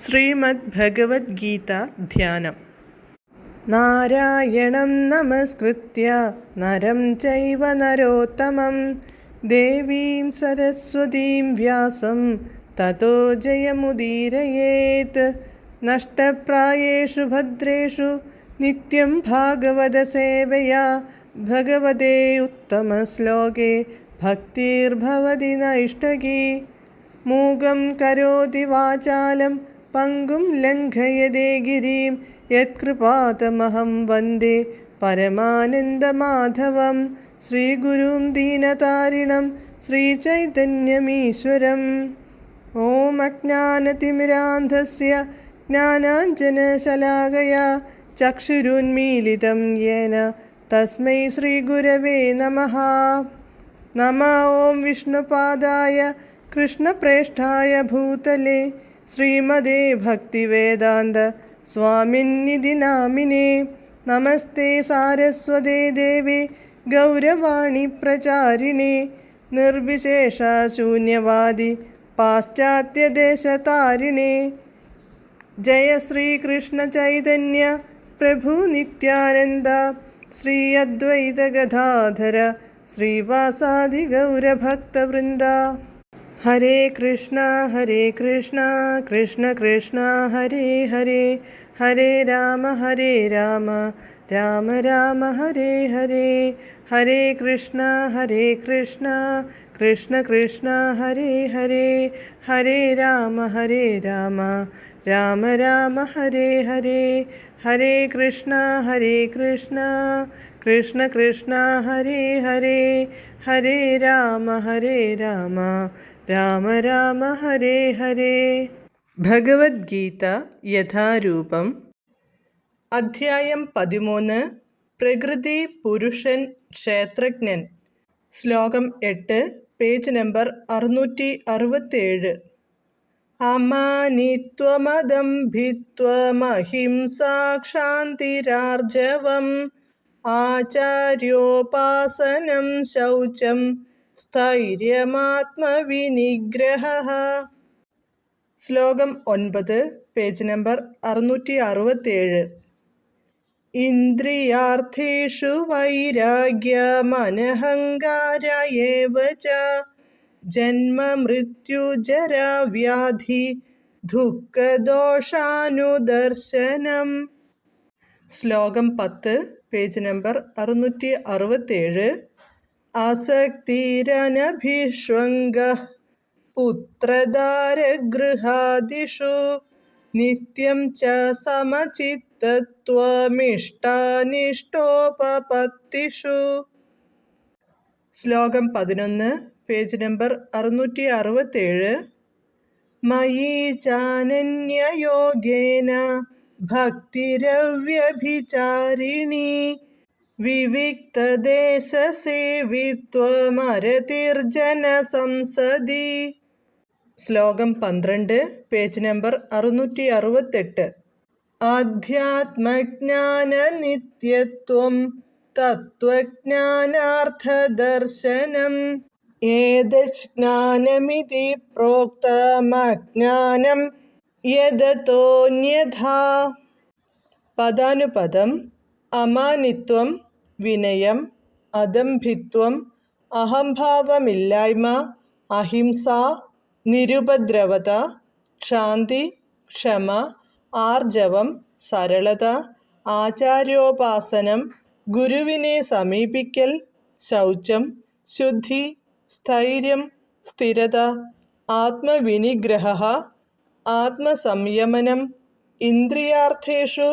ശ്രീമദ് ഭഗവത്ഗീത ധ്യാനം. നാരായണം നമസ്കൃത്യ നരം ചൈവ നരോത്തമം ദേവീം സരസ്വതീം വ്യാസം തതോ ജയമുദീരയേത്. നഷ്ടപ്രായേഷു ഭദ്രേഷു നിത്യം ഭാഗവത സേവയാ ഭഗവതേ ഉത്തമശ്ലോകേ ഭക്തിർഭവതി നൈഷ്ടകീ. മൂകം കരോതി വാചാലം പങ്കും ലംഘയതേ ഗിരിം യത്കൃപാതമഹം വന്ദേ പരമാനന്ദമാധവം. ശ്രീഗുരും ദീനതാരിണം ശ്രീചൈതന്യമീശ്വരം. ഓം അജ്ഞാനതിമിരാന്ധസ്യ ജ്ഞാനാഞ്ജനശലാകയാ ചക്ഷുരുന്മീലിതം യേന തസ്മൈ ശ്രീഗുരവേ നമഃ. നമഃ ഓം വിഷ്ണുപാദായ കൃഷ്ണപ്രേഷ്ഠായ ഭൂതലേ ശ്രീമദേ ഭക്തിവേദാന്ത സ്വാമിന്നിധി നാമിനേ. നമസ്തേ സാരസ്വതേ ദേവേ ഗൗരവാണി പ്രചാരിണേ നിർവിശേഷ ശൂന്യവാദി പാശ്ചാത്യദേശതാരിണേ. ജയ ശ്രീകൃഷ്ണ ചൈതന്യ പ്രഭു നിത്യാനന്ദ ശ്രീ അദ്വൈത ഗദാധര ശ്രീവാസാദി ഗൗരഭക്തവൃന്ദ. ഹരേ കൃഷ്ണ കൃഷ്ണ കൃഷ്ണ ഹരേ ഹരേ, ഹരേ രാമ രാമ രാമ ഹരേ ഹരേ. ഹരേ കൃഷ്ണ കൃഷ്ണ കൃഷ്ണ ഹരേ ഹരേ, ഹരേ രാമ രാമ രാമ ഹരേ ഹരേ. ഹരേ കൃഷ്ണ കൃഷ്ണ ഹരേ ഹരേ, ഹരേ രാമ രാമ ഹരേ ഹരേ. ഭഗവത്ഗീത യഥാരൂപം. അധ്യായം 13. പ്രകൃതി, പുരുഷൻ, ക്ഷേത്രജ്ഞൻ. ശ്ലോകം 8, പേജ് നമ്പർ 667. അമാനിത്വമദംഭിത്വമഹിംസാ ക്ഷാന്തിരാർജവം ആചാര്യോപാസനം ശൗചം സ്ഥൈര്യമാത്മവിനിഗ്രഹഃ. ശ്ലോകം 9, പേജ് നമ്പർ 667. ഇന്ദ്രിയാർത്ഥേഷു വൈരാഗ്യമനഹങ്കാര ഏവ ച ജന്മമൃത്യുജരാ വ്യാധി ദുഃഖദോഷാനുദർശനം. ശ്ലോകം 10, പേജ് നമ്പർ 667. ആസക്തിരനഭിഷ്വംഗഃ പുത്രദാരഗൃഹാദിഷു നിത്യം ച സമചിത്തത്വമിഷ്ടാനിഷ്ടോപപത്തിഷു. ശ്ലോകം 11, പേജ് നമ്പർ 667. മയി ചാനന്യയോഗേന ഭക്തിരവ്യഭിചാരിണീ വിവിക്തദേശസേവിത്വമരതിർജന സംസദി. ശ്ലോകം 12, പേജ് നമ്പർ 668. ആധ്യാത്മജ്ഞാനനിത്യത്വം തത്വജ്ഞാനാർത്ഥദർശനം ഏതജ്ഞാനമിതി പ്രോക്തമജ്ഞാനം യദതോന്യഥാ. പദാനുപദം. അമാനിത്വം വിനയം, അദംഭിത്വം അഹംഭാവമില്ലായ്മ, അഹിംസ നിരുപദ്രവത, ക്ഷാന്തി ക്ഷമ, ആർജവം സരളത, ആചാര്യോപാസനം ഗുരുവിനെ സമീപിക്കൽ, ശൗചം ശുദ്ധി, സ്ഥൈര്യം സ്ഥിരത, ആത്മവിനിഗ്രഹഃ ആത്മസംയമനം, ഇന്ദ്രിയാർത്ഥേഷു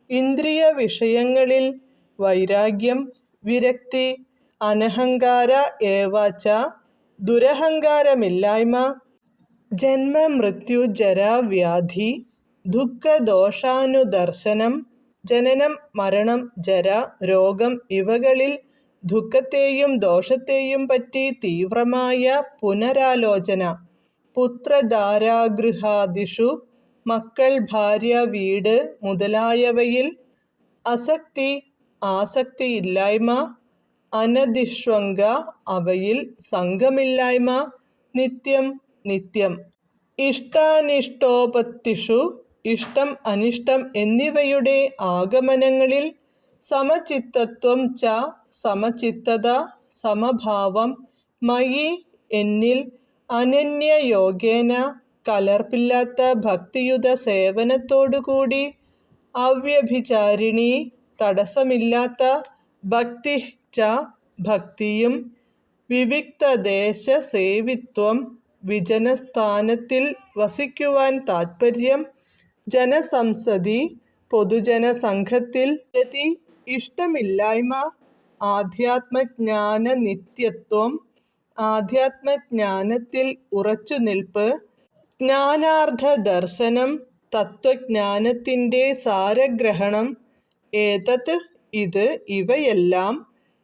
ഇന്ദ്രിയ വിഷയങ്ങളിൽ, വൈരാഗ്യം വിരക്തി, അനഹങ്കാര ഏവ ച ദുരഹങ്കാരമില്ലായ്മ, ജന്മമൃത്യുജരാവ്യാധി ദുഃഖദോഷാനുദർശനം ജനനം മരണം ജര രോഗം ഇവകളിൽ ദുഃഖത്തെയും ദോഷത്തെയും പറ്റി തീവ്രമായ പുനരാലോചന. പുത്രധാരാഗൃഹാദിഷു മക്കൾ ഭാര്യ വീട് മുതലായവയിൽ അസക്തി ആസക്തിയില്ലായ്മ, അനധിഷ്വംഗ അവയിൽ സംഘമില്ലായ്മ, നിത്യം ഇഷ്ടാനിഷ്ടോപത്തിഷു ഇഷ്ടം അനിഷ്ടം എന്നിവയുടെ ആഗമനങ്ങളിൽ സമചിത്തത്വം ച സമചിത്തത സമഭാവം മയി എന്നിൽ അനന്യയോഗേന കലർപ്പില്ലാത്ത ഭക്തിയുത സേവനത്തോടുകൂടി അവ്യഭിചാരിണി തടസ്സമില്ലാത്ത ഭക്തി ച ഭക്തിയും വിവിക്തദേശ സേവിത്വം വിജനസ്ഥാനത്തിൽ വസിക്കുവാൻ താത്പര്യം ജനസംസദി പൊതുജനസംഘത്തിൽ രതി ഇഷ്ടമില്ലായ്മ ആധ്യാത്മജ്ഞാന നിത്യത്വം ആധ്യാത്മജ്ഞാനത്തിൽ ഉറച്ചുനിൽപ്പ് ജ്ഞാനാർത്ഥ ദർശനം തത്വജ്ഞാനത്തിൻ്റെ സാരഗ്രഹണം ഏതത് ഇത് ഇവയെല്ലാം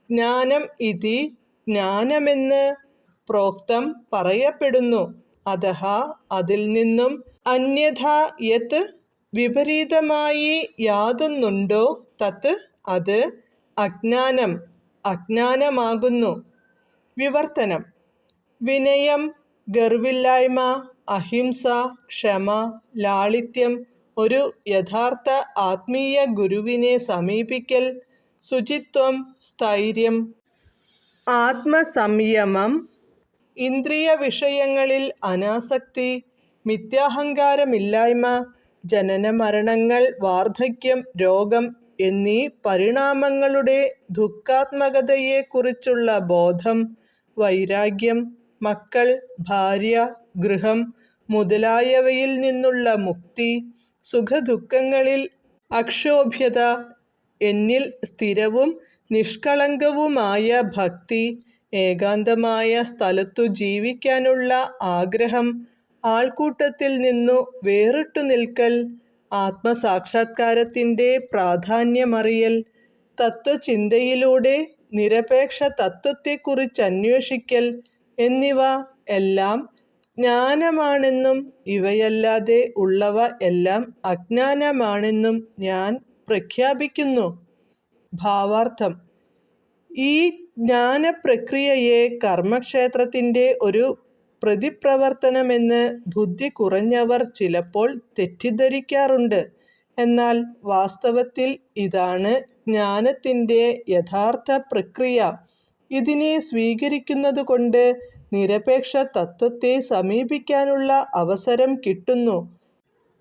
ജ്ഞാനം ഇതി ജ്ഞാനമെന്ന് പ്രോക്തം പറയപ്പെടുന്നു. അധഃ അതിൽ നിന്നും അന്യഥാ യത് വിപരീതമായി യാതൊന്നുണ്ടോ തത് അത് അജ്ഞാനം അജ്ഞാനമാകുന്നു. വിവർത്തനം: വിനയം, ഗർവില്ലായ്മ, അഹിംസ, ക്ഷമ, ലാളിത്യം, ഒരു യഥാർത്ഥ ആത്മീയ ഗുരുവിനെ സമീപിക്കൽ, ശുചിത്വം, സ്ഥൈര്യം, ആത്മസംയമം, ഇന്ദ്രിയ വിഷയങ്ങളിൽ അനാസക്തി, മിഥ്യാഹങ്കാരമില്ലായ്മ, ജനനമരണങ്ങൾ, വാർദ്ധക്യം, രോഗം എന്നീ പരിണാമങ്ങളുടെ ദുഃഖാത്മകതയെക്കുറിച്ചുള്ള ബോധം, വൈരാഗ്യം, മക്കൾ, ഭാര്യ, ഗൃഹം മുതലായവയിൽ നിന്നുള്ള മുക്തി, സുഖദുഃഖങ്ങളിൽ അക്ഷോഭ്യത, എന്നിൽ സ്ഥിരവും നിഷ്കളങ്കവുമായ ഭക്തി, ഏകാന്തമായ സ്ഥലത്തു ജീവിക്കാനുള്ള ആഗ്രഹം, ആൾക്കൂട്ടത്തിൽ നിന്നു വേറിട്ടു നിൽക്കൽ, ആത്മസാക്ഷാത്കാരത്തിൻ്റെ പ്രാധാന്യമറിയൽ, തത്വചിന്തയിലൂടെ നിരപേക്ഷ തത്വത്തെക്കുറിച്ചന്വേഷിക്കൽ എന്നിവ എല്ലാം ജ്ഞാനമാണെന്നും ഇവയല്ലാതെ ഉള്ളവ എല്ലാം അജ്ഞാനമാണെന്നും ഞാൻ പ്രഖ്യാപിക്കുന്നു. ഭാവാർത്ഥം: ഈ ജ്ഞാനപ്രക്രിയയെ കർമ്മക്ഷേത്രത്തിൻ്റെ ഒരു പ്രതിപ്രവർത്തനമെന്ന് ബുദ്ധി കുറഞ്ഞവർ ചിലപ്പോൾ തെറ്റിദ്ധരിക്കാറുണ്ട്. എന്നാൽ വാസ്തവത്തിൽ ഇതാണ് ജ്ഞാനത്തിൻ്റെ യഥാർത്ഥ പ്രക്രിയ. ഇതിനെ സ്വീകരിക്കുന്നതുകൊണ്ട് നിരപേക്ഷ തത്വത്തെ സമീപിക്കാനുള്ള അവസരം കിട്ടുന്നു.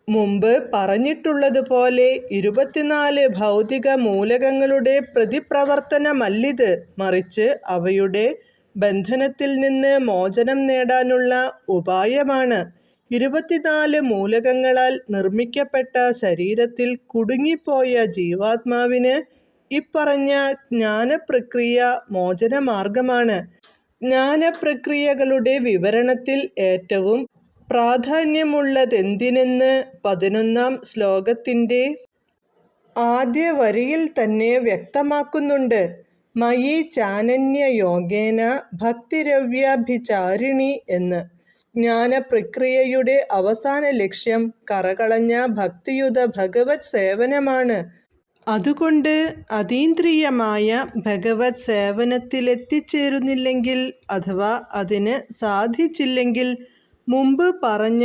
മുമ്പ് പറഞ്ഞിട്ടുള്ളതുപോലെ 24 ഭൗതിക മൂലകങ്ങളുടെ പ്രതിപ്രവർത്തനമല്ലിത്, മറിച്ച് അവയുടെ ബന്ധനത്തിൽ നിന്ന് മോചനം നേടാനുള്ള ഉപായമാണ്. 24 മൂലകങ്ങളാൽ നിർമ്മിക്കപ്പെട്ട ശരീരത്തിൽ കുടുങ്ങിപ്പോയ ജീവാത്മാവിന് ഇപ്പറഞ്ഞ ജ്ഞാനപ്രക്രിയ മോചനമാർഗമാണ്. ജ്ഞാനപ്രക്രിയകളുടെ വിവരണത്തിൽ ഏറ്റവും പ്രാധാന്യമുള്ളതെന്തിനെന്ന് 11-ാം ശ്ലോകത്തിൻ്റെ ആദ്യ വരിയിൽ തന്നെ വ്യക്തമാക്കുന്നുണ്ട്. മയി ചാനന്യയോഗേന ഭക്തിരവ്യഭിചാരിണി എന്ന്. ജ്ഞാനപ്രക്രിയയുടെ അവസാന ലക്ഷ്യം കറകളഞ്ഞ ഭക്തിയുത ഭഗവത് സേവനമാണ്. അതുകൊണ്ട് അതീന്ദ്രിയമായ ഭഗവത് സേവനത്തിലെത്തിച്ചേരുന്നില്ലെങ്കിൽ അഥവാ അതിന് സാധിച്ചില്ലെങ്കിൽ മുമ്പ് പറഞ്ഞ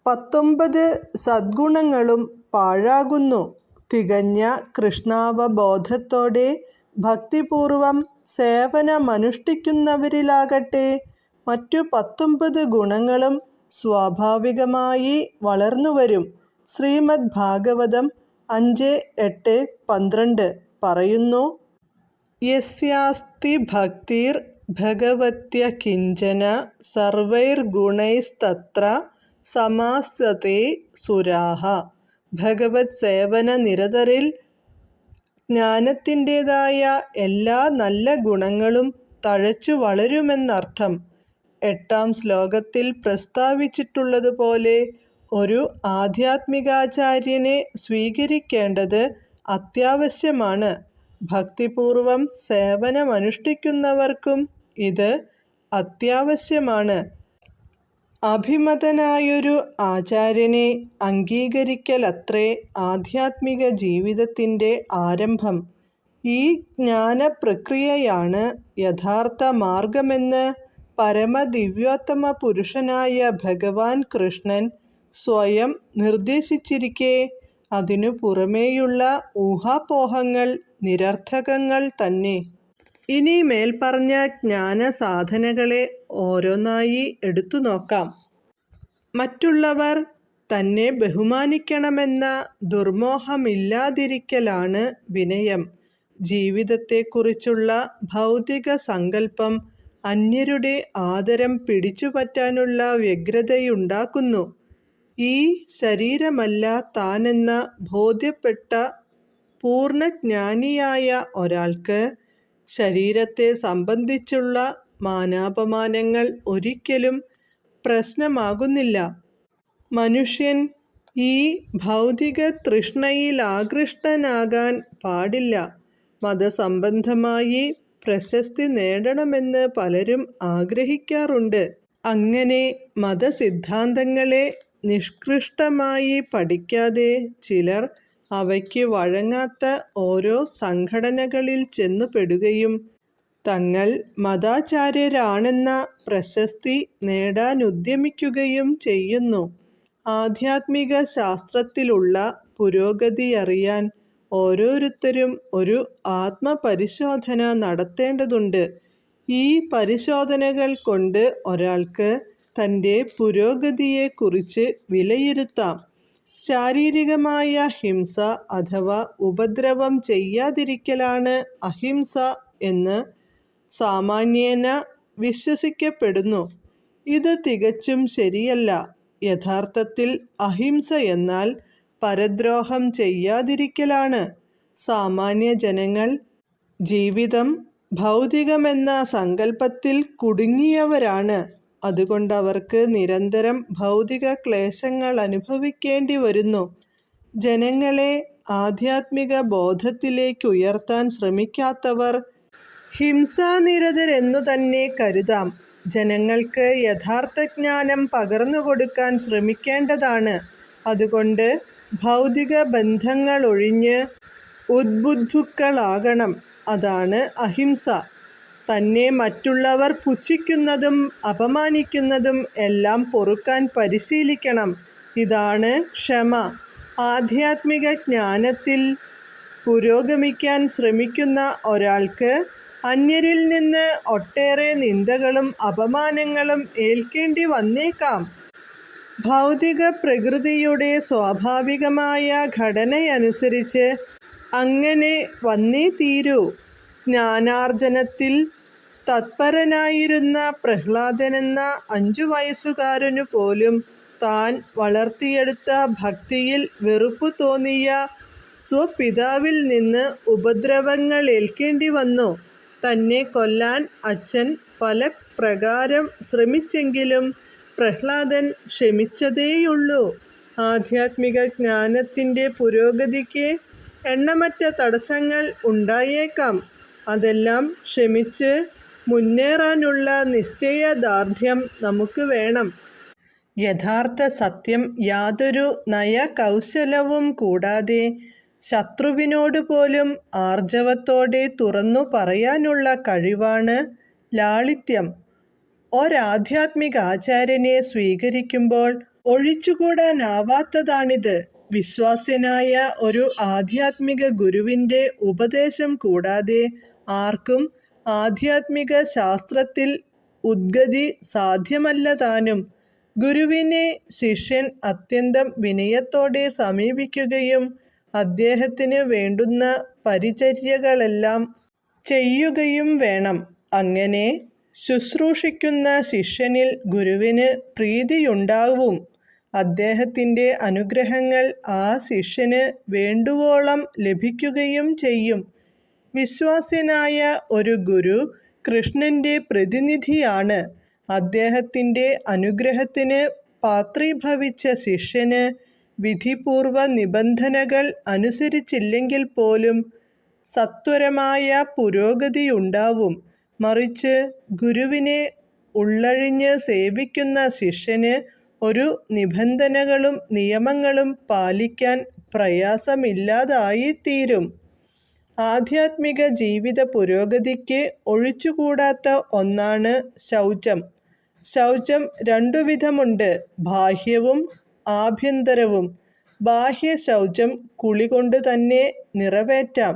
19 സദ്ഗുണങ്ങളും പാഴാകുന്നു. തികഞ്ഞ കൃഷ്ണാവബോധത്തോടെ ഭക്തിപൂർവം സേവനമനുഷ്ഠിക്കുന്നവരിലാകട്ടെ മറ്റു 19 ഗുണങ്ങളും സ്വാഭാവികമായി വളർന്നുവരും. ശ്രീമദ് ഭാഗവതം 5:8-12 പറയുന്നു: യസ്യാസ്തി ഭക്തിർ ഭഗവത്യ കിഞ്ചന സർവൈർഗുണൈസ്തത്ര സമാസ്യതേ സുരാഹ. ഭഗവത് സേവന നിരതരിൽ ജ്ഞാനത്തിൻ്റെതായ എല്ലാ നല്ല ഗുണങ്ങളും തഴച്ചു വളരുമെന്നർത്ഥം. 8-ാം ശ്ലോകത്തിൽ പ്രസ്താവിച്ചിട്ടുള്ളതുപോലെ ഒരു ആധ്യാത്മികാചാര്യനെ സ്വീകരിക്കേണ്ടത് അത്യാവശ്യമാണ്. ഭക്തിപൂർവം സേവനമനുഷ്ഠിക്കുന്നവർക്കും ഇത് അത്യാവശ്യമാണ്. അഭിമതനായൊരു ആചാര്യനെ അംഗീകരിക്കലത്രേ ആധ്യാത്മിക ജീവിതത്തിൻ്റെ ആരംഭം. ഈ ജ്ഞാനപ്രക്രിയയാണ് യഥാർത്ഥ മാർഗമെന്ന് പരമദിവ്യോത്തമ പുരുഷനായ ഭഗവാൻ കൃഷ്ണൻ സ്വയം നിർദ്ദേശിച്ചിരിക്കെ അതിനു പുറമേയുള്ള ഊഹാപോഹങ്ങൾ നിരർത്ഥകങ്ങൾ തന്നെ. ഇനി മേൽപ്പറഞ്ഞ ജ്ഞാനസാധനകളെ ഓരോന്നായി എടുത്തു നോക്കാം. മറ്റുള്ളവർ തന്നെ ബഹുമാനിക്കണമെന്ന ദുർമോഹമില്ലാതിരിക്കലാണ് വിനയം. ജീവിതത്തെക്കുറിച്ചുള്ള ഭൗതിക സങ്കല്പം അന്യരുടെ ആദരം പിടിച്ചുപറ്റാനുള്ള വ്യഗ്രതയുണ്ടാക്കുന്നു. ഈ ശരീരമല്ല താനെന്ന ബോധ്യപ്പെട്ട പൂർണ്ണജ്ഞാനിയായ ഒരാൾക്ക് ശരീരത്തെ സംബന്ധിച്ചുള്ള മാനാപമാനങ്ങൾ ഒരിക്കലും പ്രശ്നമാകുന്നില്ല. മനുഷ്യൻ ഈ ഭൗതിക തൃഷ്ണയിലാകൃഷ്ടനാകാൻ പാടില്ല. മതസംബന്ധമായി പ്രശസ്തി നേടണമെന്ന് പലരും ആഗ്രഹിക്കാറുണ്ട്. അങ്ങനെ മതസിദ്ധാന്തങ്ങളെ നിഷ്കൃഷ്ടമായി പഠിക്കാതെ ചിലർ അവയ്ക്ക് വഴങ്ങാത്ത ഓരോ സംഘടനകളിൽ ചെന്നുപെടുകയും തങ്ങൾ മതാചാര്യരാണെന്ന പ്രശസ്തി നേടാനുദ്യമിക്കുകയും ചെയ്യുന്നു. ആധ്യാത്മിക ശാസ്ത്രത്തിലുള്ള പുരോഗതിയറിയാൻ ഓരോരുത്തരും ഒരു ആത്മപരിശോധന നടത്തേണ്ടതുണ്ട്. ഈ പരിശോധനകൾ കൊണ്ട് ഒരാൾക്ക് തൻ്റെ പുരോഗതിയെക്കുറിച്ച് വിലയിരുത്താം. ശാരീരികമായ ഹിംസ അഥവാ ഉപദ്രവം ചെയ്യാതിരിക്കലാണ് അഹിംസ എന്ന് സാമാന്യേന വിശ്വസിക്കപ്പെടുന്നു. ഇത് തികച്ചും ശരിയല്ല. യഥാർത്ഥത്തിൽ അഹിംസ എന്നാൽ പരദ്രോഹം ചെയ്യാതിരിക്കലാണ്. സാമാന്യ ജനങ്ങൾ ജീവിതം ഭൗതികമെന്ന സങ്കല്പത്തിൽ കുടുങ്ങിയവരാണ്. അതുകൊണ്ടവർക്ക് നിരന്തരം ഭൗതിക ക്ലേശങ്ങൾ അനുഭവിക്കേണ്ടി വരുന്നു. ജനങ്ങളെ ആധ്യാത്മിക ബോധത്തിലേക്കുയർത്താൻ ശ്രമിക്കാത്തവർ ഹിംസാനിരതരെന്നു തന്നെ കരുതാം. ജനങ്ങൾക്ക് യഥാർത്ഥ ജ്ഞാനം പകർന്നുകൊടുക്കാൻ ശ്രമിക്കേണ്ടതാണ്. അതുകൊണ്ട് ഭൗതിക ബന്ധങ്ങളൊഴിഞ്ഞ് ഉദ്ബുദ്ധുക്കളാകണം. അതാണ് അഹിംസ. തന്നെ മറ്റുള്ളവർ പുച്ഛിക്കുന്നതും അപമാനിക്കുന്നതും എല്ലാം പൊറുക്കാൻ പരിശീലിക്കണം. ഇതാണ് ക്ഷമ. ആധ്യാത്മിക ജ്ഞാനത്തിൽ പുരോഗമിക്കാൻ ശ്രമിക്കുന്ന ഒരാൾക്ക് അന്യരിൽ നിന്ന് ഒട്ടേറെ നിന്ദകളും അപമാനങ്ങളും ഏൽക്കേണ്ടി വന്നേക്കാം. ഭൗതിക പ്രകൃതിയുടെ സ്വാഭാവികമായ ഘടനയനുസരിച്ച് അങ്ങനെ വന്നേ തീരൂ. ജ്ഞാനാർജനത്തിൽ തത്പരനായിരുന്ന പ്രഹ്ലാദനെന്ന 5 വയസ്സുകാരനു പോലും താൻ വളർത്തിയെടുത്ത ഭക്തിയിൽ വെറുപ്പു തോന്നിയ സ്വപിതാവിൽ നിന്ന് ഉപദ്രവങ്ങളേൽക്കേണ്ടി വന്നു. തന്നെ കൊല്ലാൻ അച്ഛൻ പല പ്രകാരം ശ്രമിച്ചെങ്കിലും പ്രഹ്ലാദൻ ക്ഷമിച്ചതേയുള്ളൂ. ആധ്യാത്മിക ജ്ഞാനത്തിൻ്റെ പുരോഗതിക്ക് എണ്ണമറ്റ തടസ്സങ്ങൾ ഉണ്ടായേക്കാം. അതെല്ലാം ക്ഷമിച്ച് മുന്നേറാനുള്ള നിശ്ചയദാർഢ്യം നമുക്ക് വേണം. യഥാർത്ഥ സത്യം യാതൊരു നയകൗശലവും കൂടാതെ ശത്രുവിനോട് പോലും ആർജവത്തോടെ തുറന്നു പറയാനുള്ള കഴിവാണ് ലാളിത്യം. ഒരാധ്യാത്മിക ആചാര്യനെ സ്വീകരിക്കുമ്പോൾ ഒഴിച്ചുകൂടാനാവാത്തതാണിത്. വിശ്വാസ്യനായ ഒരു ആധ്യാത്മിക ഗുരുവിൻ്റെ ഉപദേശം കൂടാതെ ആർക്കും ആധ്യാത്മിക ശാസ്ത്രത്തിൽ ഉദ്ഗതി സാധ്യമല്ലതാനും. ഗുരുവിനെ ശിഷ്യൻ അത്യന്തം വിനയത്തോടെ സമീപിക്കുകയും അദ്ദേഹത്തിന് വേണ്ടുന്ന പരിചര്യകളെല്ലാം ചെയ്യുകയും വേണം. അങ്ങനെ ശുശ്രൂഷിക്കുന്ന ശിഷ്യനിൽ ഗുരുവിന് പ്രീതിയുണ്ടാവും. അദ്ദേഹത്തിൻ്റെ അനുഗ്രഹങ്ങൾ ആ ശിഷ്യന് വേണ്ടുവോളം ലഭിക്കുകയും ചെയ്യും. വിശ്വാസ്യനായ ഒരു ഗുരു കൃഷ്ണൻ്റെ പ്രതിനിധിയാണ്. അദ്ദേഹത്തിൻ്റെ അനുഗ്രഹത്തിന് പാത്രീഭവിച്ച ശിഷ്യന് വിധിപൂർവ നിബന്ധനകൾ അനുസരിച്ചില്ലെങ്കിൽ പോലും സത്വരമായ പുരോഗതിയുണ്ടാവും. മറിച്ച് ഗുരുവിനെ ഉള്ളഴിഞ്ഞ് സേവിക്കുന്ന ശിഷ്യന് ഒരു നിബന്ധനകളും നിയമങ്ങളും പാലിക്കാൻ പ്രയാസമില്ലാതായിത്തീരും. ആധ്യാത്മിക ജീവിത പുരോഗതിക്ക് ഒഴിച്ചുകൂടാത്ത ഒന്നാണ് ശൗചം. ശൗചം രണ്ടു വിധമുണ്ട്, ബാഹ്യവും ആഭ്യന്തരവും. ബാഹ്യ ശൗചം കുളി കൊണ്ട് തന്നെ നിറവേറ്റാം.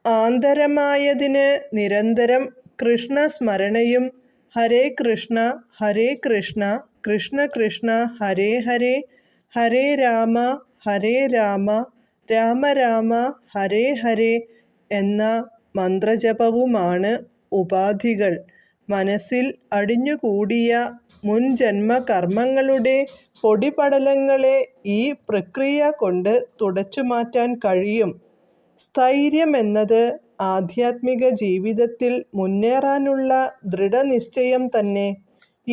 ആന്തരമായതിന് നിരന്തരം കൃഷ്ണസ്മരണയും ഹരേ കൃഷ്ണ ഹരേ കൃഷ്ണ കൃഷ്ണ കൃഷ്ണ ഹരേ ഹരേ ഹരേ രാമ രാമ രാമ ഹരേ ഹരേ എന്ന മന്ത്രജപവുമാണ് ഉപാധികൾ. മനസ്സിൽ അടിഞ്ഞുകൂടിയ മുൻജന്മ കർമ്മങ്ങളുടെ പൊടിപടലങ്ങളെ ഈ പ്രക്രിയ കൊണ്ട് തുടച്ചുമാറ്റാൻ കഴിയും. സ്ഥൈര്യം എന്നത് ആധ്യാത്മിക ജീവിതത്തിൽ മുന്നേറാനുള്ള ദൃഢനിശ്ചയം തന്നെ.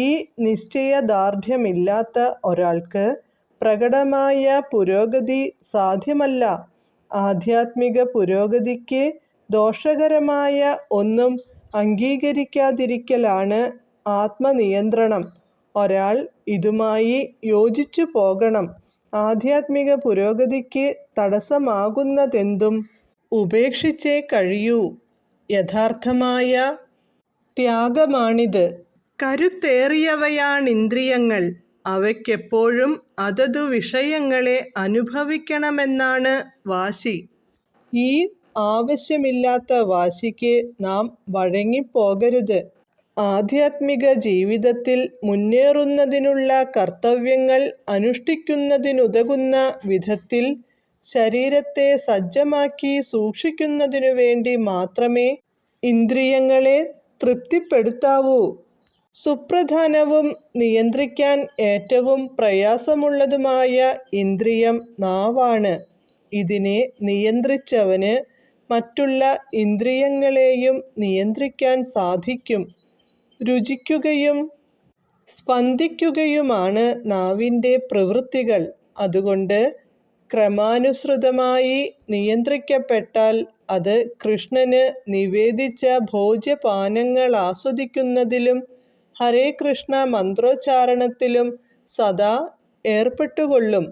ഈ നിശ്ചയദാർഢ്യമില്ലാത്ത ഒരാൾക്ക് പ്രകടമായ പുരോഗതി സാധ്യമല്ല. ആധ്യാത്മിക പുരോഗതിക്ക് ദോഷകരമായ ഒന്നും അംഗീകരിക്കാതിരിക്കലാണ് ആത്മനിയന്ത്രണം. ഒരാൾ ഇതുമായി യോജിച്ചു പോകണം. ആധ്യാത്മിക പുരോഗതിക്ക് തടസ്സമാകുന്നതെന്തും ഉപേക്ഷിച്ചേ കഴിയൂ. യഥാർത്ഥമായ ത്യാഗമാണിത്. കരുത്തേറിയവയാണിന്ദ്രിയങ്ങൾ. അവയ്ക്കെപ്പോഴും അതതു വിഷയങ്ങളെ അനുഭവിക്കണമെന്നാണ് വാശി. ഈ ആവശ്യമില്ലാത്ത വാശിക്ക് നാം വഴങ്ങിപ്പോകരുത്. ആധ്യാത്മിക ജീവിതത്തിൽ മുന്നേറുന്നതിനുള്ള കർത്തവ്യങ്ങൾ അനുഷ്ഠിക്കുന്നതിനുതകുന്ന വിധത്തിൽ ശരീരത്തെ സജ്ജമാക്കി സൂക്ഷിക്കുന്നതിനു വേണ്ടി മാത്രമേ ഇന്ദ്രിയങ്ങളെ തൃപ്തിപ്പെടുത്താവൂ. സുപ്രധാനവും നിയന്ത്രിക്കാൻ ഏറ്റവും പ്രയാസമുള്ളതുമായ ഇന്ദ്രിയം നാവാണ്. ഇതിനെ നിയന്ത്രിച്ചവന് മറ്റുള്ള ഇന്ദ്രിയങ്ങളെയും നിയന്ത്രിക്കാൻ സാധിക്കും. രുചിക്കുകയും സ്പന്ദിക്കുകയുമാണ് നാവിൻ്റെ പ്രവൃത്തികൾ. അതുകൊണ്ട് ക്രമാനുസൃതമായി നിയന്ത്രിക്കപ്പെട്ടാൽ അത് കൃഷ്ണന് നിവേദിച്ച ഭോജ്യപാനങ്ങൾ ആസ്വദിക്കുന്നതിലും ഹരേ കൃഷ്ണ മന്ത്രോച്ചാരണത്തിലും സദാ ഏർപ്പെട്ടുകൊള്ളും.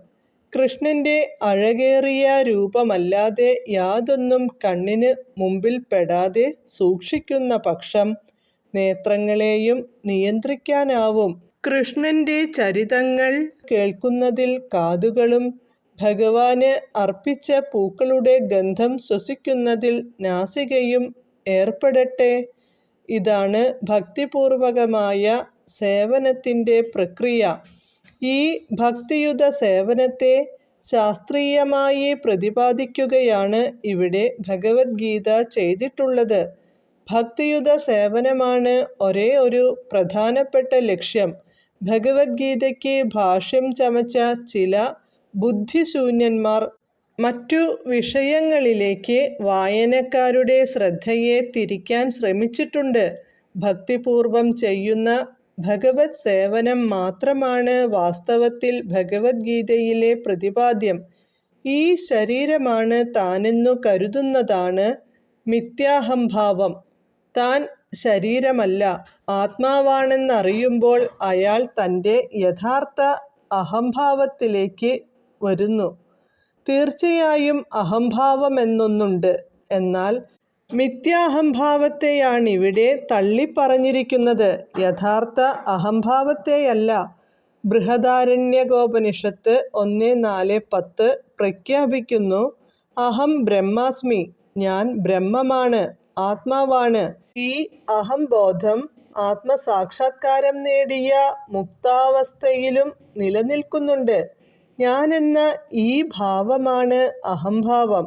കൃഷ്ണൻ്റെ അഴകേറിയ രൂപമല്ലാതെ യാതൊന്നും കണ്ണിന് മുമ്പിൽപ്പെടാതെ സൂക്ഷിക്കുന്ന പക്ഷം നേത്രങ്ങളെയും നിയന്ത്രിക്കാനാവും. കൃഷ്ണൻ്റെ ചരിതങ്ങൾ കേൾക്കുന്നതിൽ കാതുകളും ഭഗവാന് അർപ്പിച്ച പൂക്കളുടെ ഗന്ധം ശ്വസിക്കുന്നതിൽ നാസികയും ഏർപ്പെടട്ടെ. ഇതാണ് ഭക്തിപൂർവകമായ സേവനത്തിൻ്റെ പ്രക്രിയ. ഈ ഭക്തിയുത സേവനത്തെ ശാസ്ത്രീയമായി പ്രതിപാദിക്കുകയാണ് ഇവിടെ ഭഗവത്ഗീത ചെയ്തിട്ടുള്ളത്. ഭക്തിയുത സേവനമാണ് ഒരേ ഒരു പ്രധാനപ്പെട്ട ലക്ഷ്യം. ഭഗവത്ഗീതയ്ക്ക് ഭാഷ്യം ചമച്ച ചില ബുദ്ധിശൂന്യന്മാർ മറ്റു വിഷയങ്ങളിലേക്ക് വായനക്കാരുടെ ശ്രദ്ധയെ തിരിക്കാൻ ശ്രമിച്ചിട്ടുണ്ട്. ഭക്തിപൂർവം ചെയ്യുന്ന ഭഗവത് സേവനം മാത്രമാണ് വാസ്തവത്തിൽ ഭഗവത്ഗീതയിലെ പ്രതിപാദ്യം. ഈ ശരീരമാണ് താനെന്നു കരുതുന്നതാണ് മിഥ്യാഹംഭാവം. താൻ ശരീരമല്ല, ആത്മാവാണെന്നറിയുമ്പോൾ അയാൾ തൻ്റെ യഥാർത്ഥ അഹംഭാവത്തിലേക്ക് വരുന്നു. തീർച്ചയായും അഹംഭാവമെന്നൊന്നുണ്ട്. എന്നാൽ മിഥ്യാഹംഭാവത്തെയാണിവിടെ തള്ളിപ്പറഞ്ഞിരിക്കുന്നത്, യഥാർത്ഥ അഹംഭാവത്തെയല്ല. ബൃഹദാരണ്യകോപനിഷത്ത് 1:4-10 പ്രഖ്യാപിക്കുന്നു: അഹം ബ്രഹ്മാസ്മി, ഞാൻ ബ്രഹ്മമാണ്, ആത്മാവാണ്. ഈ അഹംബോധം ആത്മസാക്ഷാത്കാരം നേടിയ മുക്താവസ്ഥയിലും നിലനിൽക്കുന്നുണ്ട്. ഞാനെന്ന ഈ ഭാവമാണ് അഹംഭാവം.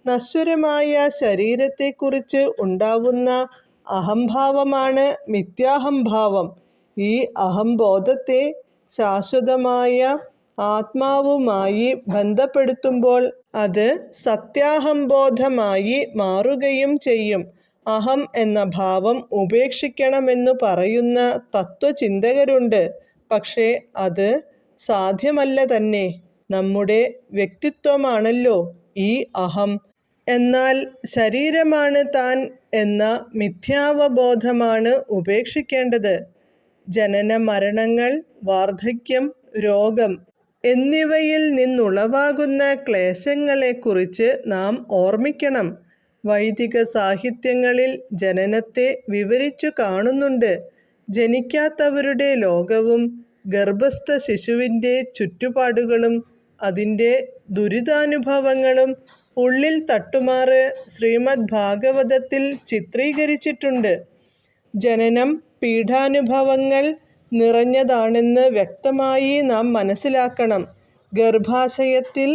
നശ്വരമായ ശരീരത്തെക്കുറിച്ച് ഉണ്ടാവുന്ന അഹംഭാവമാണ് മിഥ്യാഹംഭാവം. ഈ അഹംബോധത്തെ ശാശ്വതമായ ആത്മാവുമായി ബന്ധപ്പെടുത്തുമ്പോൾ അത് സത്യാഹംബോധമായി മാറുകയും ചെയ്യും. അഹം എന്ന ഭാവം ഉപേക്ഷിക്കണമെന്നു പറയുന്ന തത്വചിന്തകരുണ്ട്. പക്ഷേ അത് സാധ്യമല്ല തന്നെ. നമ്മുടെ വ്യക്തിത്വമാണല്ലോ ഈ അഹം. എന്നാൽ ശരീരമാണ് താൻ എന്ന മിഥ്യാവബോധമാണ് ഉപേക്ഷിക്കേണ്ടത്. ജനന മരണങ്ങൾ, വാർദ്ധക്യം, രോഗം എന്നിവയിൽ നിന്നുളവാകുന്ന ക്ലേശങ്ങളെക്കുറിച്ച് നാം ഓർമ്മിക്കണം. വൈദിക സാഹിത്യങ്ങളിൽ ജനനത്തെ വിവരിച്ചു കാണുന്നുണ്ട്. ജനിക്കാത്തവരുടെ ലോകവും ഗർഭസ്ഥ ശിശുവിൻ്റെ ചുറ്റുപാടുകളും അതിൻ്റെ ദുരിതാനുഭവങ്ങളും ഉള്ളിൽ തട്ടുമാറ് ശ്രീമദ് ഭാഗവതത്തിൽ ചിത്രീകരിച്ചിട്ടുണ്ട്. ജനനം പീഡാനുഭവങ്ങൾ നിറഞ്ഞതാണെന്ന് വ്യക്തമായി നാം മനസ്സിലാക്കണം. ഗർഭാശയത്തിൽ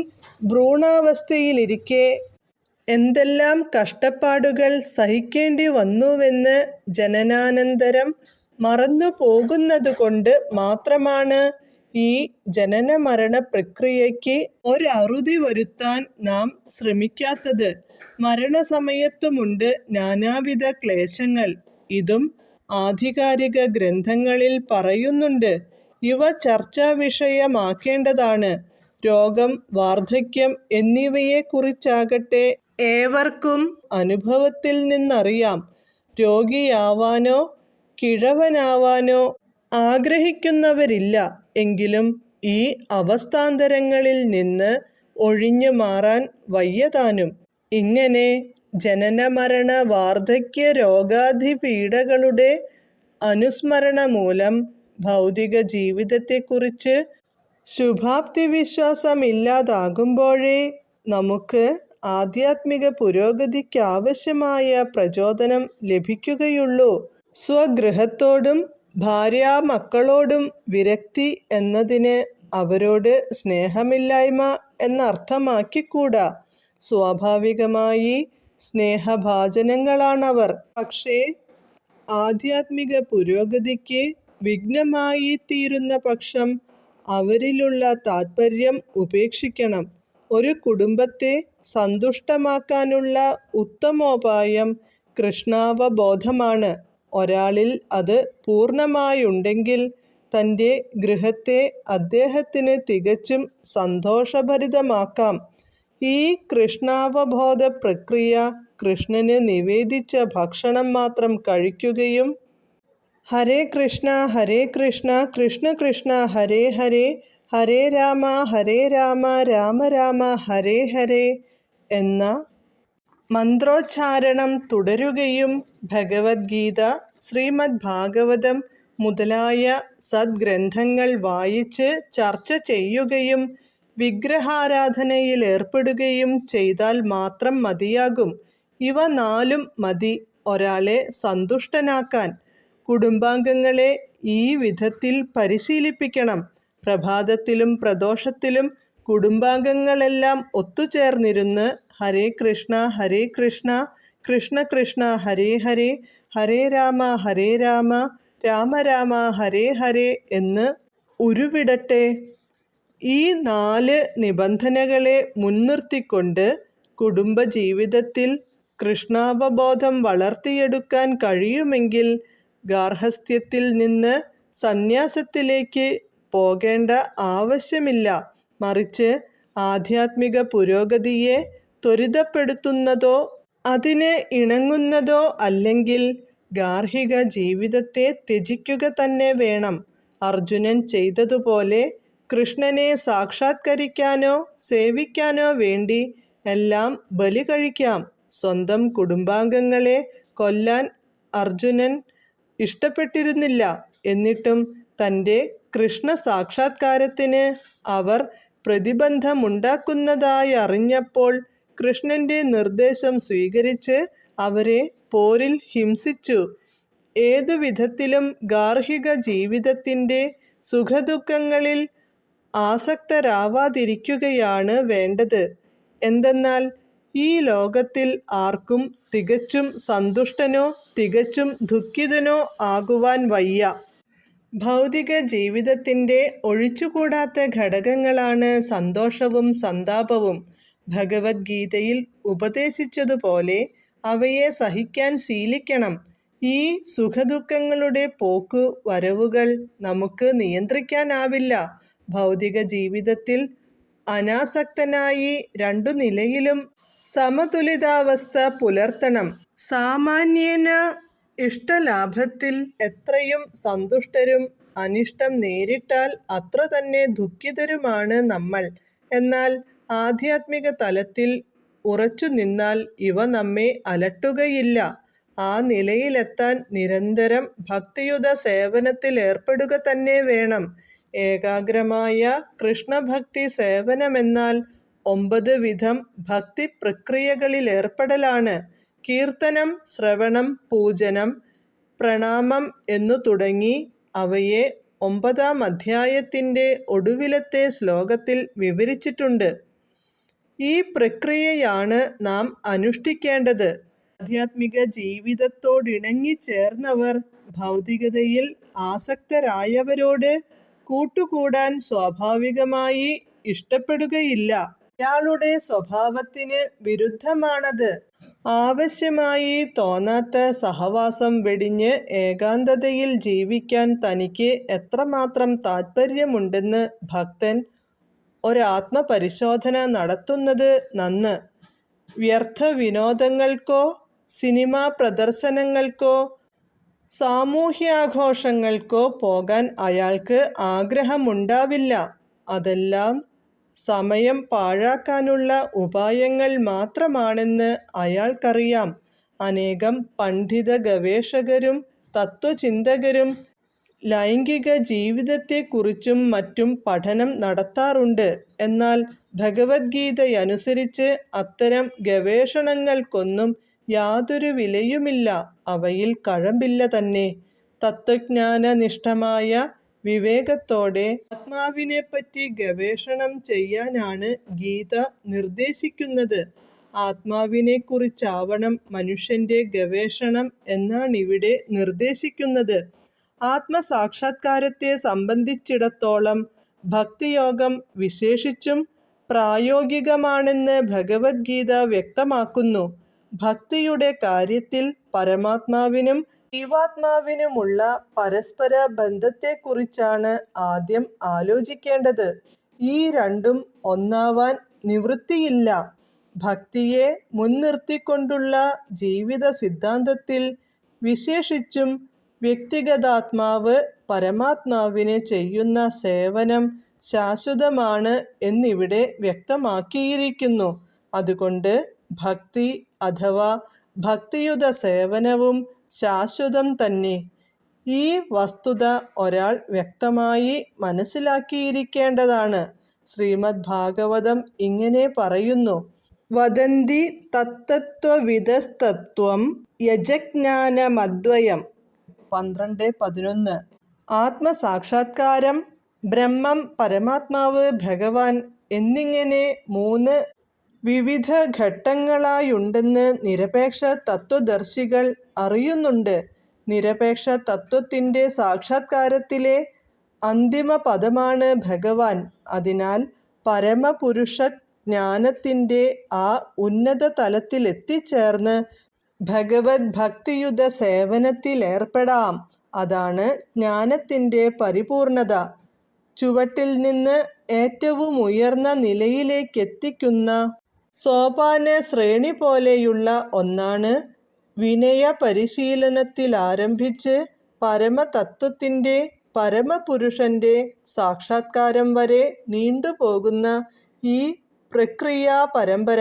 ഭ്രൂണാവസ്ഥയിലിരിക്കെ എന്തെല്ലാം കഷ്ടപ്പാടുകൾ സഹിക്കേണ്ടി വന്നുവെന്ന് ജനനാനന്തരം മറന്നു പോകുന്നതുകൊണ്ട് മാത്രമാണ് ഈ ജനന മരണ പ്രക്രിയയ്ക്ക് ഒരറുതി വരുത്താൻ നാം ശ്രമിക്കാത്തത്. മരണസമയത്തുമുണ്ട് നാനാവിധ ക്ലേശങ്ങൾ. ഇതും ആധികാരിക ഗ്രന്ഥങ്ങളിൽ പറയുന്നുണ്ട്. ഇവ ചർച്ചാ വിഷയമാക്കേണ്ടതാണ്. രോഗം, വാർദ്ധക്യം എന്നിവയെക്കുറിച്ചാകട്ടെ ഏവർക്കും അനുഭവത്തിൽ നിന്നറിയാം. രോഗിയാവാനോ കിഴവനാവാനോ ആഗ്രഹിക്കുന്നവരില്ല. എങ്കിലും ഈ അവസ്ഥാന്തരങ്ങളിൽ നിന്ന് ഒഴിഞ്ഞു മാറാൻ വയ്യതാനും. ഇങ്ങനെ ജനനമരണ വാർദ്ധക്യ രോഗാധിപീഡകളുടെ അനുസ്മരണ മൂലം ഭൗതിക ജീവിതത്തെക്കുറിച്ച് ശുഭാപ്തി വിശ്വാസമില്ലാതാകുമ്പോഴേ നമുക്ക് ആധ്യാത്മിക പുരോഗതിക്കാവശ്യമായ പ്രചോദനം ലഭിക്കുകയുള്ളൂ. സ്വഗൃഹത്തോടും ഭാര്യാമക്കളോടും വിരക്തി എന്നതിന് അവരോട് സ്നേഹമില്ലായ്മ എന്നർത്ഥമാക്കിക്കൂടാ. സ്വാഭാവികമായി സ്നേഹഭാജനങ്ങളാണവർ. പക്ഷേ ആധ്യാത്മിക പുരോഗതിക്ക് വിഘ്നമായി തീരുന്ന പക്ഷം അവരിലുള്ള താത്പര്യം ഉപേക്ഷിക്കണം. ഒരു കുടുംബത്തെ സന്തുഷ്ടമാക്കാനുള്ള ഉത്തമോപായം കൃഷ്ണാവബോധമാണ്. ഒരാളിൽ അത് പൂർണ്ണമായുണ്ടെങ്കിൽ തൻ്റെ ഗൃഹത്തെ അദ്ദേഹത്തിന് തികച്ചും സന്തോഷഭരിതമാക്കാം. ഈ കൃഷ്ണാവബോധ പ്രക്രിയ കൃഷ്ണന് നിവേദിച്ച ഭക്ഷണം മാത്രം കഴിക്കുകയും ഹരേ കൃഷ്ണ കൃഷ്ണ കൃഷ്ണ ഹരേ ഹരേ, ഹരേ രാമ രാമ രാമ ഹരേ ഹരേ എന്ന മന്ത്രോച്ചാരണം തുടരുകയും ഭഗവത്ഗീത, ശ്രീമദ് ഭാഗവതം മുതലായ സദ്ഗ്രന്ഥങ്ങൾ വായിച്ച് ചർച്ച ചെയ്യുകയും വിഗ്രഹാരാധനയിലേർപ്പെടുകയും ചെയ്താൽ മാത്രം മതിയാകും. ഇവ നാലും മതി ഒരാളെ സന്തുഷ്ടനാക്കാൻ. കുടുംബാംഗങ്ങളെ ഈ വിധത്തിൽ പരിശീലിപ്പിക്കണം. പ്രഭാതത്തിലും പ്രദോഷത്തിലും കുടുംബാംഗങ്ങളെല്ലാം ഒത്തുചേർന്നിരുന്ന് ഹരേ കൃഷ്ണ കൃഷ്ണ കൃഷ്ണ ഹരേ ഹരേ, ഹരേ രാമ രാമ രാമ ഹരേ ഹരേ എന്ന് ഉരുവിടട്ടെ. ഈ 4 നിബന്ധനകളെ മുൻനിർത്തിക്കൊണ്ട് കുടുംബജീവിതത്തിൽ കൃഷ്ണാവബോധം വളർത്തിയെടുക്കാൻ കഴിയുമെങ്കിൽ ഗാർഹസ്ഥ്യത്തിൽ നിന്ന് സന്യാസത്തിലേക്ക് പോകേണ്ട ആവശ്യമില്ല. മറിച്ച് ആധ്യാത്മിക പുരോഗതിയെ ത്വരിതപ്പെടുത്തുന്നതോ അതിന് ഇണങ്ങുന്നതോ അല്ലെങ്കിൽ ഗാർഹിക ജീവിതത്തെ ത്യജിക്കുക തന്നെ വേണം. അർജുനൻ ചെയ്തതുപോലെ കൃഷ്ണനെ സാക്ഷാത്കരിക്കാനോ സേവിക്കാനോ വേണ്ടി എല്ലാം ബലി കഴിക്കാം. സ്വന്തം കുടുംബാംഗങ്ങളെ കൊല്ലാൻ അർജുനൻ ഇഷ്ടപ്പെട്ടിരുന്നില്ല. എന്നിട്ടും തൻ്റെ കൃഷ്ണ സാക്ഷാത്കാരത്തിന് അവർ പ്രതിബന്ധമുണ്ടാക്കുന്നതായി അറിഞ്ഞപ്പോൾ കൃഷ്ണൻ്റെ നിർദ്ദേശം സ്വീകരിച്ച് അവരെ പോരിൽ ഹിംസിച്ചു. ഏതു വിധത്തിലും ഗാർഹിക ജീവിതത്തിൻ്റെ സുഖദുഃഖങ്ങളിൽ ആസക്തരാവാതിരിക്കുകയാണ് വേണ്ടത്. എന്തെന്നാൽ ഈ ലോകത്തിൽ ആർക്കും തികച്ചും സന്തുഷ്ടനോ തികച്ചും ദുഃഖിതനോ ആകുവാൻ വയ്യ. ഭൗതിക ജീവിതത്തിൻ്റെ ഒഴിച്ചുകൂടാത്ത ഘടകങ്ങളാണ് സന്തോഷവും സന്താപവും. ഭഗവത്ഗീതയിൽ ഉപദേശിച്ചതുപോലെ അവയെ സഹിക്കാൻ ശീലിക്കണം. ഈ സുഖദുഃഖങ്ങളുടെ പോക്കു വരവുകൾ നമുക്ക് നിയന്ത്രിക്കാനാവില്ല. ഭൗതിക ജീവിതത്തിൽ അനാസക്തനായി 2 നിലയിലും സമതുലിതാവസ്ഥ പുലർത്തണം. സാമാന്യേന ഇഷ്ടലാഭത്തിൽ എത്രയും സന്തുഷ്ടരും അനിഷ്ടം നേരിട്ടാൽ അത്ര തന്നെ ദുഃഖിതരുമാണ് നമ്മൾ. എന്നാൽ ആധ്യാത്മിക തലത്തിൽ ഉറച്ചു നിന്നാൽ ഇവ നമ്മെ അലട്ടുകയില്ല. ആ നിലയിലെത്താൻ നിരന്തരം ഭക്തിയുത സേവനത്തിൽ ഏർപ്പെടുക തന്നെ വേണം. ഏകാഗ്രമായ കൃഷ്ണഭക്തി സേവനമെന്നാൽ 9 വിധം ഭക്തി പ്രക്രിയകളിലേർപ്പെടലാണ്. കീർത്തനം, ശ്രവണം, പൂജനം, പ്രണാമം എന്നു തുടങ്ങി അവയെ 9-ാം അധ്യായത്തിൻ്റെ ഒടുവിലത്തെ ശ്ലോകത്തിൽ വിവരിച്ചിട്ടുണ്ട്. ഈ പ്രക്രിയയാണ് നാം അനുഷ്ഠിക്കേണ്ടത്. ആധ്യാത്മിക ജീവിതത്തോടിണങ്ങിച്ചേർന്നവർ ഭൗതികതയിൽ ആസക്തരായവരോട് കൂട്ടുകൂടാൻ സ്വാഭാവികമായി ഇഷ്ടപ്പെടുകയില്ല. അയാളുടെ സ്വഭാവത്തിന് വിരുദ്ധമാണത്. ആവശ്യമായി തോന്നാത്ത സഹവാസം വെടിഞ്ഞ് ഏകാന്തതയിൽ ജീവിക്കാൻ തനിക്ക് എത്രമാത്രം താൽപ്പര്യമുണ്ടെന്ന് ഭക്തൻ ഒരാത്മപരിശോധന നടത്തുന്നത് നന്ന്. വ്യർത്ഥ വിനോദങ്ങൾക്കോ സിനിമാ പ്രദർശനങ്ങൾക്കോ സാമൂഹ്യാഘോഷങ്ങൾക്കോ പോകാൻ അയാൾക്ക് ആഗ്രഹമുണ്ടാവില്ല. അതെല്ലാം സമയം പാഴാക്കാനുള്ള ഉപായങ്ങൾ മാത്രമാണെന്ന് അയാൾക്കറിയാം. അനേകം പണ്ഡിത ഗവേഷകരും തത്വചിന്തകരും ലൈംഗിക ജീവിതത്തെക്കുറിച്ചും മറ്റും പഠനം നടത്താറുണ്ട്. എന്നാൽ ഭഗവദ്ഗീതയനുസരിച്ച് അത്തരം ഗവേഷണങ്ങൾക്കൊന്നും യാതൊരു വിലയുമില്ല. അവയിൽ കഴമ്പില്ല തന്നെ. തത്വജ്ഞാനനിഷ്ഠമായ വിവേകത്തോടെ ആത്മാവിനെപ്പറ്റി ഗവേഷണം ചെയ്യാനാണ് ഗീത നിർദ്ദേശിക്കുന്നത്. ആത്മാവിനെക്കുറിച്ചാവണം മനുഷ്യൻ്റെ ഗവേഷണം എന്നാണിവിടെ നിർദ്ദേശിക്കുന്നത്. ആത്മസാക്ഷാത്കാരത്തെ സംബന്ധിച്ചിടത്തോളം ഭക്തിയോഗം വിശേഷിച്ചും പ്രായോഗികമാണെന്ന് ഭഗവദ്ഗീത വ്യക്തമാക്കുന്നു. ഭക്തിയുടെ കാര്യത്തിൽ പരമാത്മാവിനും ജീവാത്മാവിനുമുള്ള പരസ്പര ബന്ധത്തെക്കുറിച്ചാണ് ആദ്യം ആലോചിക്കേണ്ടത്. ഈ രണ്ടും ഒന്നാവാൻ നിവൃത്തിയില്ല. ഭക്തിയെ മുൻനിർത്തിക്കൊണ്ടുള്ള ജീവിത സിദ്ധാന്തത്തിൽ വിശേഷിച്ചും വ്യക്തിഗതാത്മാവ് പരമാത്മാവിന് ചെയ്യുന്ന സേവനം ശാശ്വതമാണ് എന്നിവിടെ വ്യക്തമാക്കിയിരിക്കുന്നു. അതുകൊണ്ട് ഭക്തി അഥവാ ഭക്തിയുത സേവനവും ശാശ്വതം തന്നെ. ഈ വസ്തുത ഒരാൾ വ്യക്തമായി മനസ്സിലാക്കിയിരിക്കേണ്ടതാണ്. ശ്രീമദ് ഭാഗവതം ഇങ്ങനെ പറയുന്നു: വദന്തി തത്തത്വവിദസ്തത്വം യജജ്ഞാനമദ്വയം. 12:11. ആത്മസാക്ഷാത്കാരം, ബ്രഹ്മം, പരമാത്മാവ്, ഭഗവാൻ എന്നിങ്ങനെ 3 വിവിധ ഘട്ടങ്ങളായുണ്ടെന്ന് നിരപേക്ഷ തത്വദർശികൾ അറിയുന്നുണ്ട്. നിരപേക്ഷ തത്വത്തിൻ്റെ സാക്ഷാത്കാരത്തിലെ അന്തിമ പദമാണ് ഭഗവാൻ. അതിനാൽ പരമപുരുഷ ജ്ഞാനത്തിൻ്റെ ആ ഉന്നത തലത്തിലെത്തിച്ചേർന്ന് ഭഗവത് ഭക്തിയുത സേവനത്തിലേർപ്പെടാം. അതാണ് ജ്ഞാനത്തിൻ്റെ പരിപൂർണത. ചുവട്ടിൽ നിന്ന് ഏറ്റവും ഉയർന്ന നിലയിലേക്കെത്തിക്കുന്ന സോപാന ശ്രേണി പോലെയുള്ള ഒന്നാണ് വിനയ പരിശീലനത്തിലാരംഭിച്ച് പരമതത്വത്തിൻ്റെ, പരമപുരുഷൻ്റെ സാക്ഷാത്കാരം വരെ നീണ്ടുപോകുന്ന ഈ പ്രക്രിയാ പരമ്പര.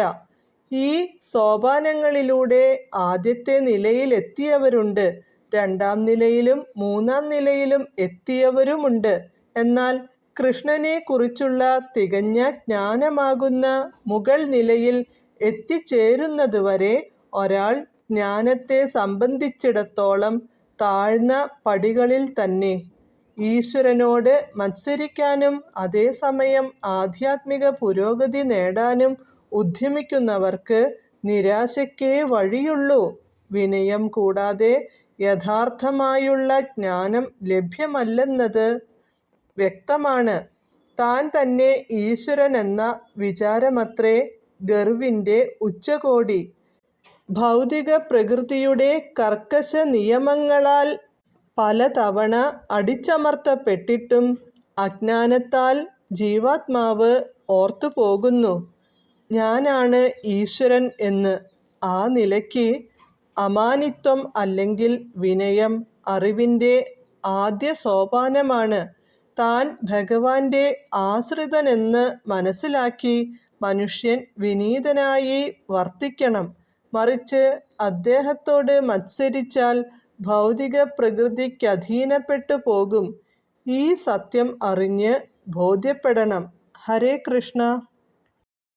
ഈ സോപാനങ്ങളിലൂടെ ആദ്യത്തെ നിലയിലെത്തിയവരുണ്ട്, 2-ാം നിലയിലും 3-ാം നിലയിലും എത്തിയവരുമുണ്ട്. എന്നാൽ കൃഷ്ണനെ കുറിച്ചുള്ള തികഞ്ഞ ജ്ഞാനമാകുന്ന മുകൾ നിലയിൽ എത്തിച്ചേരുന്നതുവരെ ഒരാൾ ജ്ഞാനത്തെ സംബന്ധിച്ചിടത്തോളം താഴ്ന്ന പടികളിൽ തന്നെ. ഈശ്വരനോട് മത്സരിക്കാനും അതേസമയം ആധ്യാത്മിക പുരോഗതി നേടാനും ഉദ്യമിക്കുന്നവർക്ക് നിരാശയ്ക്കേ വഴിയുള്ളൂ. വിനയം കൂടാതെ യഥാർത്ഥമായുള്ള ജ്ഞാനം ലഭ്യമല്ലെന്നത് വ്യക്തമാണ്. താൻ തന്നെ ഈശ്വരനെന്ന വിചാരമത്രേ ഗർവിൻ്റെ ഉച്ചകോടി. ഭൗതിക പ്രകൃതിയുടെ കർക്കശ നിയമങ്ങളാൽ പലതവണ അടിച്ചമർത്തപ്പെട്ടിട്ടും അജ്ഞാനത്താൽ ജീവാത്മാവ് ഓർത്തുപോകുന്നു, ഞാനാണ് ഈശ്വരൻ എന്ന്. ആ നിലയ്ക്ക് അമാനിത്വം അല്ലെങ്കിൽ വിനയം അറിവിൻ്റെ ആദ്യ സോപാനമാണ്. താൻ ഭഗവാന്റെ ആശ്രിതനെന്ന് മനസ്സിലാക്കി മനുഷ്യൻ വിനീതനായി വർത്തിക്കണം. മറിച്ച് അദ്ദേഹത്തോട് മത്സരിച്ചാൽ ഭൗതിക പ്രകൃതിക്കധീനപ്പെട്ടു പോകും. ഈ സത്യം അറിഞ്ഞ് ബോധ്യപ്പെടണം. ഹരേ കൃഷ്ണ.